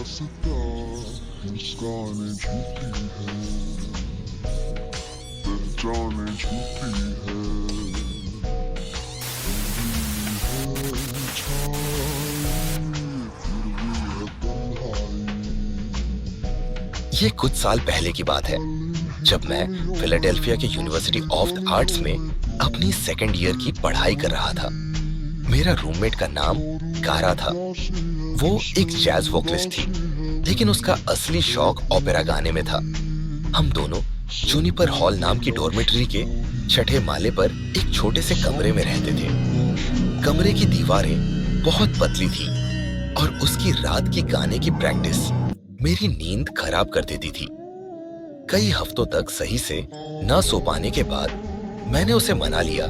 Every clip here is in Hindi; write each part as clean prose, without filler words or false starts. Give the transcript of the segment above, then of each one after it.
रास्ता मुस्कानें झूठी है, पहचाने झूठी है, है छाई फिर भी है तन्हाई। ये कुछ साल पहले की बात है, जब मैं फिलाडेल्फिया के यूनिवर्सिटी ऑफ द आर्ट्स में अपनी सेकेंड ईयर की पढ़ाई कर रहा था। मेरा रूममेट का नाम कारा था। वो एक जैज वोकलिस्ट थी, लेकिन उसका असली शौक ओपेरा गाने में था। हम दोनों जूनिपर हॉल नाम की डॉर्मेटरी के छठे माले पर एक छोटे से कमरे में रहते थे। कमरे की दीवारें बहुत पतली थी और उसकी रात की गाने की प्रैक्टिस मेरी नींद खराब कर देती थी। कई हफ्तों तक सही से न सो पाने के बाद मैंने उसे मना लिया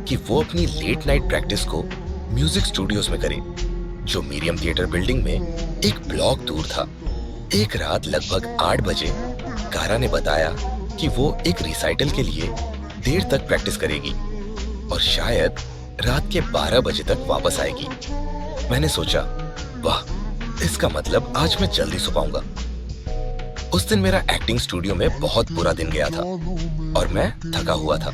कि वो अपनी लेट नाइट प्रैक्टिस को म्यूजिक स्टूडियोज में करे, जो मीरियम थिएटर बिल्डिंग में एक ब्लॉक दूर था। एक रात लगभग 8 बजे कारा ने बताया कि वो एक रिसाइटल के लिए देर तक प्रैक्टिस करेगी और शायद रात के 12 बजे तक वापस आएगी। मैंने सोचा, वाह, इसका मतलब आज मैं जल्दी सो पाऊंगा। उस दिन मेरा एक्टिंग स्टूडियो में बहुत बुरा दिन गया था और मैं थका हुआ था।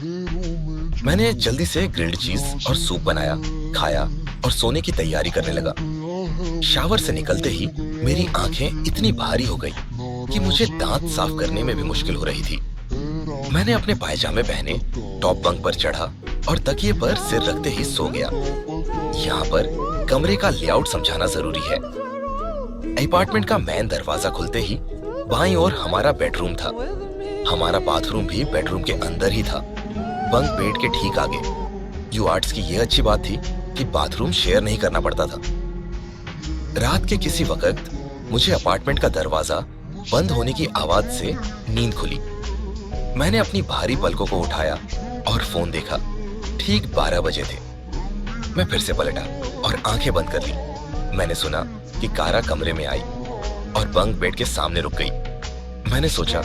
मैंने जल्दी से ग्रिल्ड चीज और सूप बनाया, खाया और सोने की तैयारी करने लगा। शावर से निकलते ही मेरी आंखें इतनी भारी हो गई कि मुझे दांत साफ करने में भी मुश्किल हो रही थी। मैंने अपने पायजामे पहने, टॉप बंक पर चढ़ा और तकिए पर सिर रखते ही सो गया। यहाँ पर कमरे का लेआउट समझाना जरूरी है। अपार्टमेंट का मेन दरवाजा खुलते ही बाईं ओर हमारा बेडरूम था। हमारा बाथरूम भी बेडरूम के अंदर ही था, बंक बेड के ठीक आगे। यू आर्ट्स की यह अच्छी बात थी कि बाथरूम शेयर नहीं करना पड़ता था। रात के किसी वक्त मुझे अपार्टमेंट का दरवाजा बंद होने की आवाज से नींद खुली। मैंने अपनी भारी पलकों को उठाया और फोन देखा। ठीक 12 बजे थे। मैं फिर से पलटा और आंखें बंद कर ली। मैंने सुना कि कारा कमरे में आई और बंक बेड के सामने रुक गई। मैंने सोचा,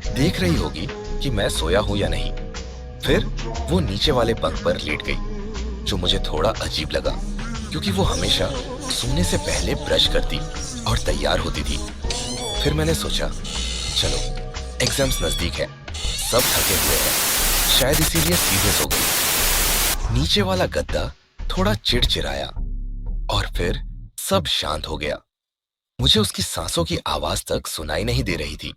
देख रही होगी कि मैं सोया हूं या नहीं। फिर वो नीचे वाले बंक पर लेट गई, जो मुझे थोड़ा अजीब लगा क्योंकि वो हमेशा सोने से पहले ब्रश करती और तैयार होती थी। फिर मैंने सोचा, चलो, एग्जाम्स नजदीक है, सब थके हुए हैं, शायद इसीलिए सीरियस हो गई। नीचे वाला गद्दा थोड़ा चिड़चिड़ाया और फिर सब शांत हो गया। मुझे उसकी सांसों की आवाज तक सुनाई नहीं दे रही थी।